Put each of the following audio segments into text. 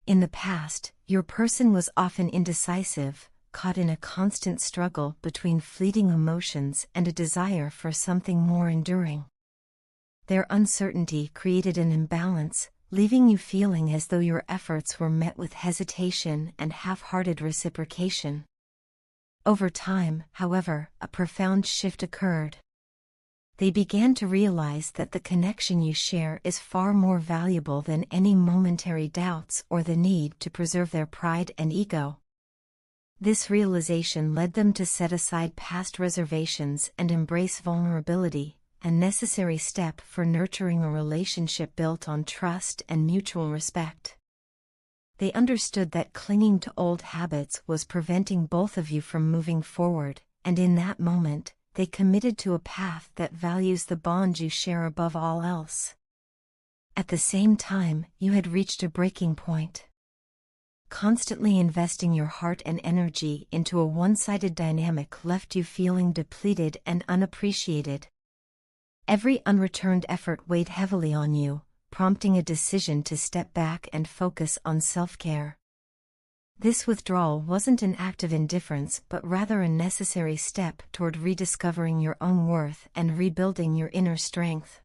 In the past, your person was often indecisive, caught in a constant struggle between fleeting emotions and a desire for something more enduring. Their uncertainty created an imbalance, leaving you feeling as though your efforts were met with hesitation and half-hearted reciprocation. Over time, however, a profound shift occurred. They began to realize that the connection you share is far more valuable than any momentary doubts or the need to preserve their pride and ego. This realization led them to set aside past reservations and embrace vulnerability, a necessary step for nurturing a relationship built on trust and mutual respect. They understood that clinging to old habits was preventing both of you from moving forward, and in that moment, they committed to a path that values the bond you share above all else. At the same time, you had reached a breaking point. Constantly investing your heart and energy into a one-sided dynamic left you feeling depleted and unappreciated. Every unreturned effort weighed heavily on you, prompting a decision to step back and focus on self-care. This withdrawal wasn't an act of indifference but rather a necessary step toward rediscovering your own worth and rebuilding your inner strength.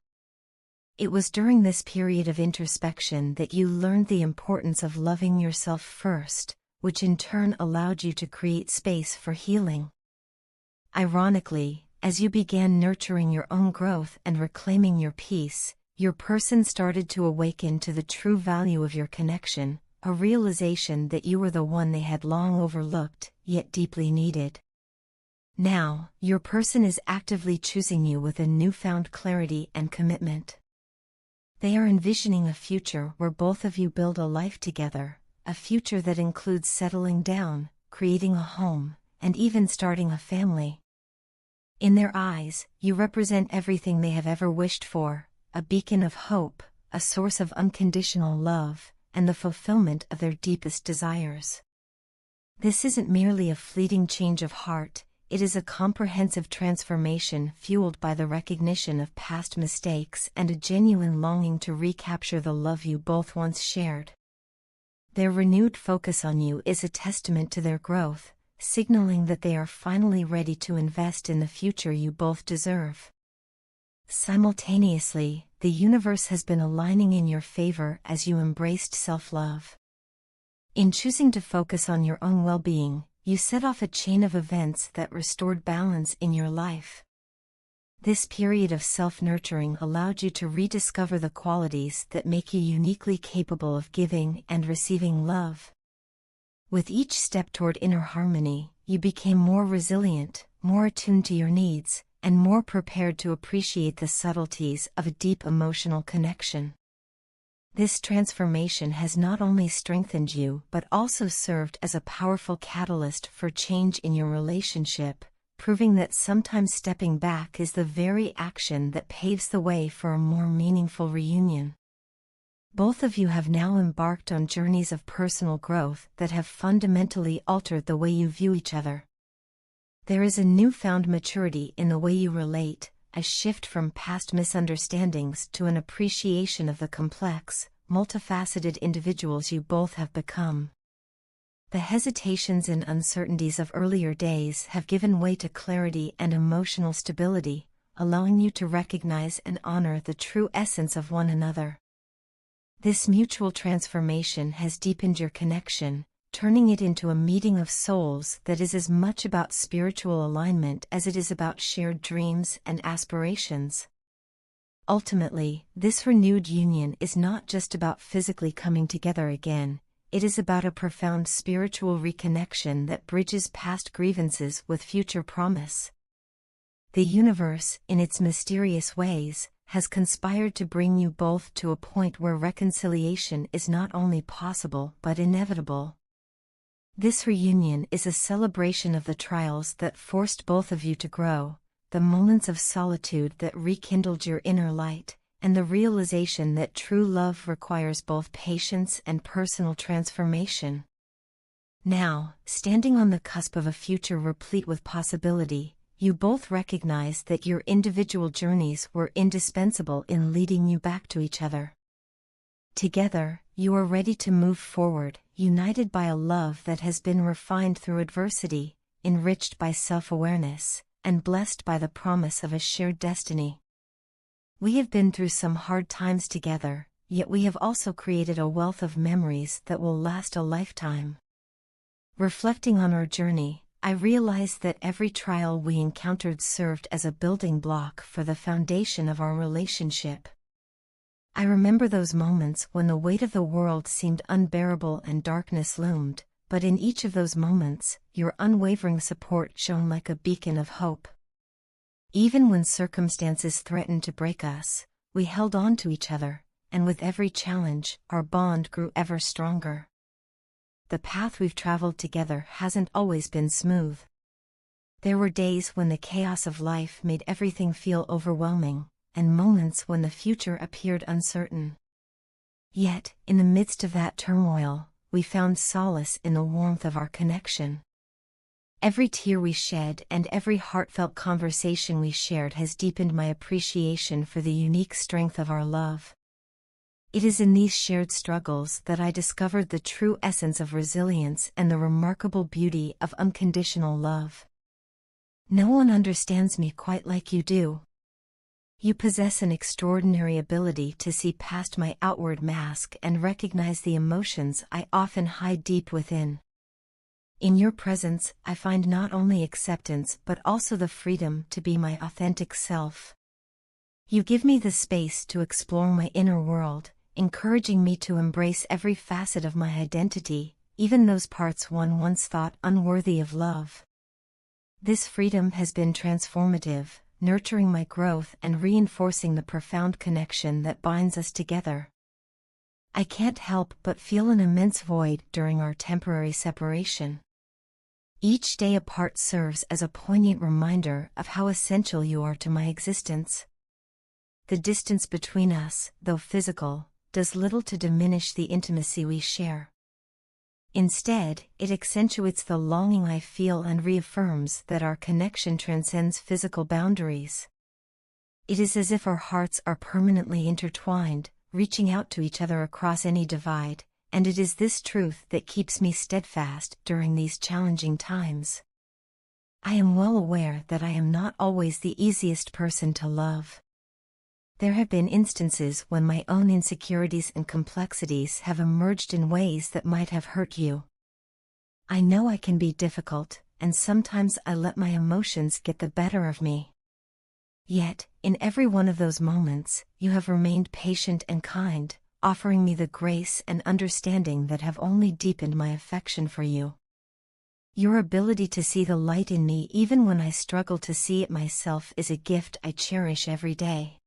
It was during this period of introspection that you learned the importance of loving yourself first, which in turn allowed you to create space for healing. Ironically, as you began nurturing your own growth and reclaiming your peace, your person started to awaken to the true value of your connection, a realization that you were the one they had long overlooked, yet deeply needed. Now, your person is actively choosing you with a newfound clarity and commitment. They are envisioning a future where both of you build a life together, a future that includes settling down, creating a home, and even starting a family. In their eyes, you represent everything they have ever wished for, a beacon of hope, a source of unconditional love, and the fulfillment of their deepest desires. This isn't merely a fleeting change of heart, it is a comprehensive transformation fueled by the recognition of past mistakes and a genuine longing to recapture the love you both once shared. Their renewed focus on you is a testament to their growth, signaling that they are finally ready to invest in the future you both deserve. Simultaneously, the universe has been aligning in your favor as you embraced self-love. In choosing to focus on your own well-being, you set off a chain of events that restored balance in your life. This period of self-nurturing allowed you to rediscover the qualities that make you uniquely capable of giving and receiving love. With each step toward inner harmony, you became more resilient, more attuned to your needs, and more prepared to appreciate the subtleties of a deep emotional connection. This transformation has not only strengthened you but also served as a powerful catalyst for change in your relationship, proving that sometimes stepping back is the very action that paves the way for a more meaningful reunion. Both of you have now embarked on journeys of personal growth that have fundamentally altered the way you view each other. There is a newfound maturity in the way you relate, a shift from past misunderstandings to an appreciation of the complex, multifaceted individuals you both have become. The hesitations and uncertainties of earlier days have given way to clarity and emotional stability, allowing you to recognize and honor the true essence of one another. This mutual transformation has deepened your connection, turning it into a meeting of souls that is as much about spiritual alignment as it is about shared dreams and aspirations. Ultimately, this renewed union is not just about physically coming together again, it is about a profound spiritual reconnection that bridges past grievances with future promise. The universe, in its mysterious ways, has conspired to bring you both to a point where reconciliation is not only possible but inevitable. This reunion is a celebration of the trials that forced both of you to grow, the moments of solitude that rekindled your inner light, and the realization that true love requires both patience and personal transformation. Now, standing on the cusp of a future replete with possibility, you both recognize that your individual journeys were indispensable in leading you back to each other. Together, you are ready to move forward, united by a love that has been refined through adversity, enriched by self-awareness, and blessed by the promise of a shared destiny. We have been through some hard times together, yet we have also created a wealth of memories that will last a lifetime. Reflecting on our journey, I realized that every trial we encountered served as a building block for the foundation of our relationship. I remember those moments when the weight of the world seemed unbearable and darkness loomed, but in each of those moments, your unwavering support shone like a beacon of hope. Even when circumstances threatened to break us, we held on to each other, and with every challenge, our bond grew ever stronger. The path we've traveled together hasn't always been smooth. There were days when the chaos of life made everything feel overwhelming, and moments when the future appeared uncertain. Yet, in the midst of that turmoil, we found solace in the warmth of our connection. Every tear we shed and every heartfelt conversation we shared has deepened my appreciation for the unique strength of our love. It is in these shared struggles that I discovered the true essence of resilience and the remarkable beauty of unconditional love. No one understands me quite like you do. You possess an extraordinary ability to see past my outward mask and recognize the emotions I often hide deep within. In your presence, I find not only acceptance but also the freedom to be my authentic self. You give me the space to explore my inner world, encouraging me to embrace every facet of my identity, even those parts one once thought unworthy of love. This freedom has been transformative, nurturing my growth and reinforcing the profound connection that binds us together. I can't help but feel an immense void during our temporary separation. Each day apart serves as a poignant reminder of how essential you are to my existence. The distance between us, though physical, does little to diminish the intimacy we share. Instead, it accentuates the longing I feel and reaffirms that our connection transcends physical boundaries. It is as if our hearts are permanently intertwined, reaching out to each other across any divide, and it is this truth that keeps me steadfast during these challenging times. I am well aware that I am not always the easiest person to love. There have been instances when my own insecurities and complexities have emerged in ways that might have hurt you. I know I can be difficult, and sometimes I let my emotions get the better of me. Yet, in every one of those moments, you have remained patient and kind, offering me the grace and understanding that have only deepened my affection for you. Your ability to see the light in me even when I struggle to see it myself is a gift I cherish every day.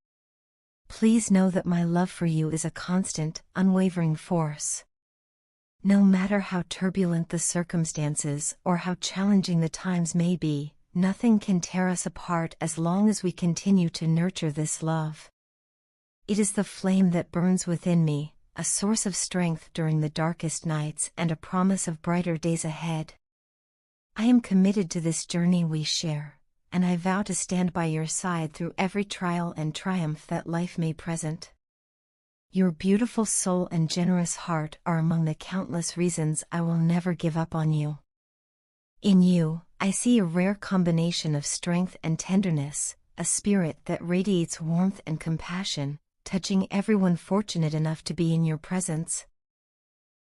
Please know that my love for you is a constant, unwavering force. No matter how turbulent the circumstances or how challenging the times may be, nothing can tear us apart as long as we continue to nurture this love. It is the flame that burns within me, a source of strength during the darkest nights and a promise of brighter days ahead. I am committed to this journey we share, and I vow to stand by your side through every trial and triumph that life may present. Your beautiful soul and generous heart are among the countless reasons I will never give up on you. In you, I see a rare combination of strength and tenderness, a spirit that radiates warmth and compassion, touching everyone fortunate enough to be in your presence.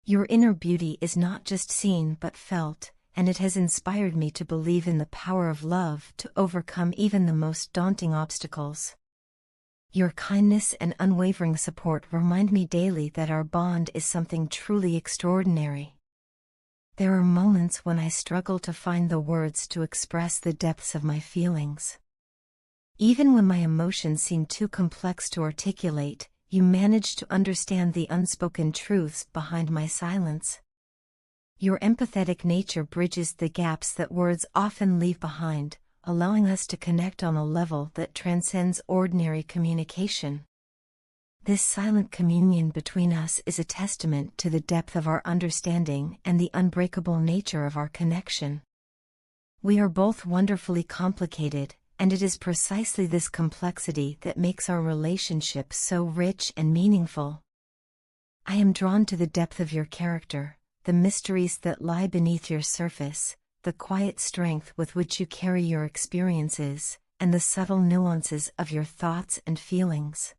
Your inner beauty is not just seen but felt, and it has inspired me to believe in the power of love to overcome even the most daunting obstacles. Your kindness and unwavering support remind me daily that our bond is something truly extraordinary. There are moments when I struggle to find the words to express the depths of my feelings. Even when my emotions seem too complex to articulate, you manage to understand the unspoken truths behind my silence. Your empathetic nature bridges the gaps that words often leave behind, allowing us to connect on a level that transcends ordinary communication. This silent communion between us is a testament to the depth of our understanding and the unbreakable nature of our connection. We are both wonderfully complicated, and it is precisely this complexity that makes our relationship so rich and meaningful. I am drawn to the depth of your character, the mysteries that lie beneath your surface, the quiet strength with which you carry your experiences, and the subtle nuances of your thoughts and feelings.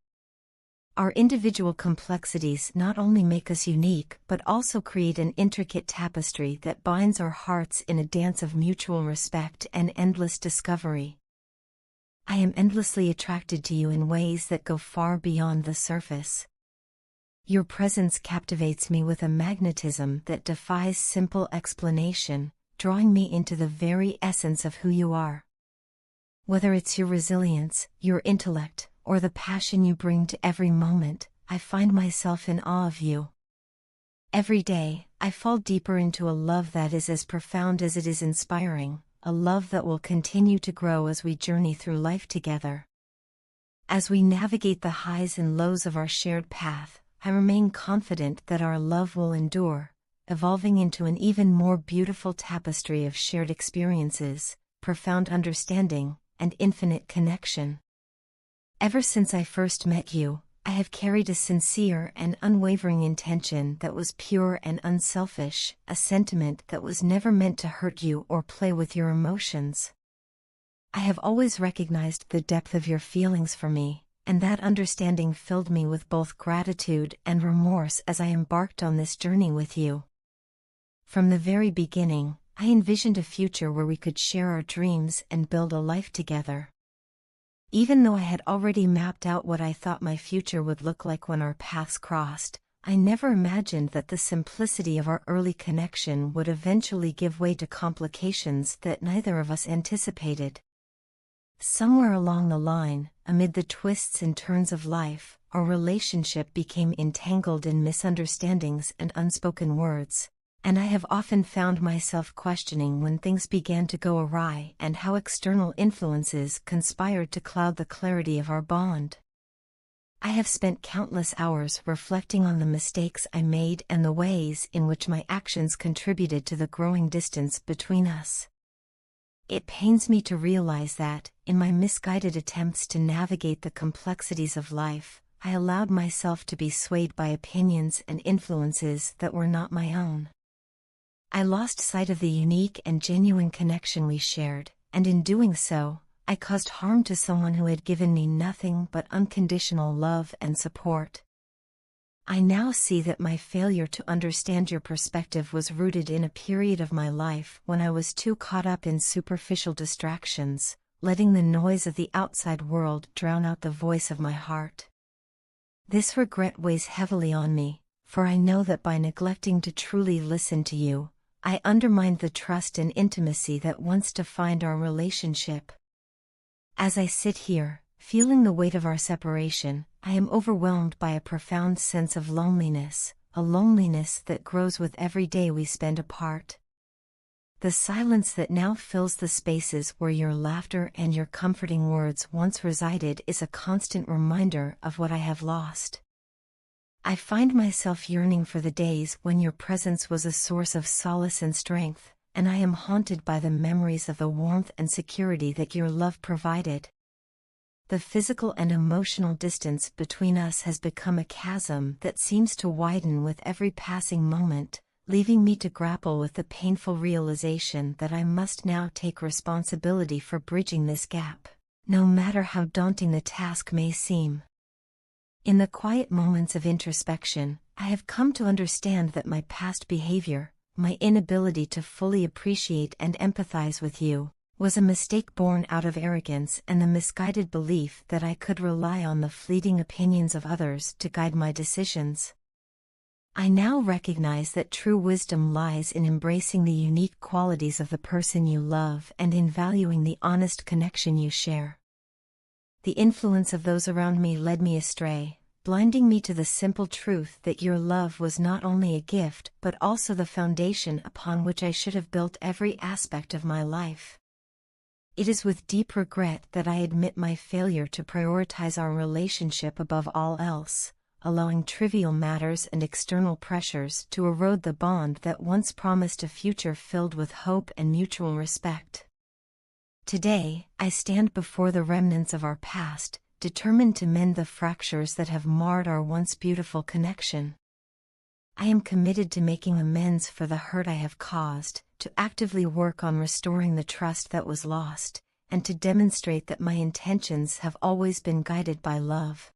Our individual complexities not only make us unique but also create an intricate tapestry that binds our hearts in a dance of mutual respect and endless discovery. I am endlessly attracted to you in ways that go far beyond the surface. Your presence captivates me with a magnetism that defies simple explanation, drawing me into the very essence of who you are. Whether it's your resilience, your intellect, or the passion you bring to every moment, I find myself in awe of you. Every day, I fall deeper into a love that is as profound as it is inspiring, a love that will continue to grow as we journey through life together. As we navigate the highs and lows of our shared path, I remain confident that our love will endure, evolving into an even more beautiful tapestry of shared experiences, profound understanding, and infinite connection. Ever since I first met you, I have carried a sincere and unwavering intention that was pure and unselfish, a sentiment that was never meant to hurt you or play with your emotions. I have always recognized the depth of your feelings for me, and that understanding filled me with both gratitude and remorse as I embarked on this journey with you. From the very beginning, I envisioned a future where we could share our dreams and build a life together. Even though I had already mapped out what I thought my future would look like when our paths crossed, I never imagined that the simplicity of our early connection would eventually give way to complications that neither of us anticipated. Somewhere along the line, amid the twists and turns of life, our relationship became entangled in misunderstandings and unspoken words, and I have often found myself questioning when things began to go awry and how external influences conspired to cloud the clarity of our bond. I have spent countless hours reflecting on the mistakes I made and the ways in which my actions contributed to the growing distance between us. It pains me to realize that, in my misguided attempts to navigate the complexities of life, I allowed myself to be swayed by opinions and influences that were not my own. I lost sight of the unique and genuine connection we shared, and in doing so, I caused harm to someone who had given me nothing but unconditional love and support. I now see that my failure to understand your perspective was rooted in a period of my life when I was too caught up in superficial distractions, letting the noise of the outside world drown out the voice of my heart. This regret weighs heavily on me, for I know that by neglecting to truly listen to you, I undermined the trust and intimacy that once defined our relationship. As I sit here, feeling the weight of our separation, I am overwhelmed by a profound sense of loneliness, a loneliness that grows with every day we spend apart. The silence that now fills the spaces where your laughter and your comforting words once resided is a constant reminder of what I have lost. I find myself yearning for the days when your presence was a source of solace and strength, and I am haunted by the memories of the warmth and security that your love provided. The physical and emotional distance between us has become a chasm that seems to widen with every passing moment, leaving me to grapple with the painful realization that I must now take responsibility for bridging this gap, no matter how daunting the task may seem. In the quiet moments of introspection, I have come to understand that my past behavior, my inability to fully appreciate and empathize with you, was a mistake born out of arrogance and the misguided belief that I could rely on the fleeting opinions of others to guide my decisions. I now recognize that true wisdom lies in embracing the unique qualities of the person you love and in valuing the honest connection you share. The influence of those around me led me astray, blinding me to the simple truth that your love was not only a gift but also the foundation upon which I should have built every aspect of my life. It is with deep regret that I admit my failure to prioritize our relationship above all else, allowing trivial matters and external pressures to erode the bond that once promised a future filled with hope and mutual respect. Today, I stand before the remnants of our past, determined to mend the fractures that have marred our once beautiful connection. I am committed to making amends for the hurt I have caused, to actively work on restoring the trust that was lost, and to demonstrate that my intentions have always been guided by love.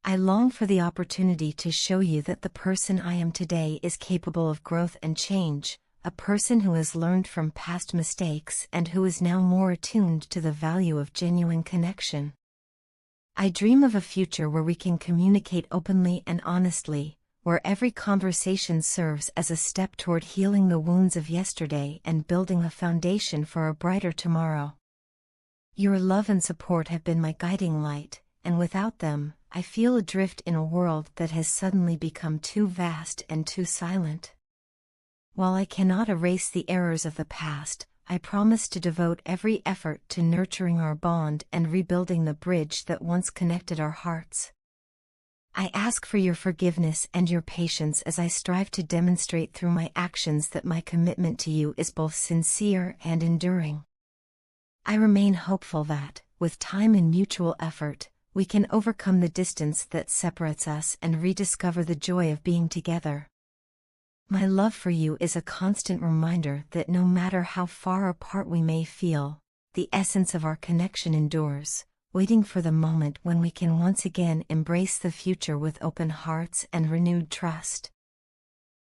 I long for the opportunity to show you that the person I am today is capable of growth and change, a person who has learned from past mistakes and who is now more attuned to the value of genuine connection. I dream of a future where we can communicate openly and honestly, where every conversation serves as a step toward healing the wounds of yesterday and building a foundation for a brighter tomorrow. Your love and support have been my guiding light, and without them, I feel adrift in a world that has suddenly become too vast and too silent. While I cannot erase the errors of the past, I promise to devote every effort to nurturing our bond and rebuilding the bridge that once connected our hearts. I ask for your forgiveness and your patience as I strive to demonstrate through my actions that my commitment to you is both sincere and enduring. I remain hopeful that, with time and mutual effort, we can overcome the distance that separates us and rediscover the joy of being together. My love for you is a constant reminder that no matter how far apart we may feel, the essence of our connection endures, waiting for the moment when we can once again embrace the future with open hearts and renewed trust.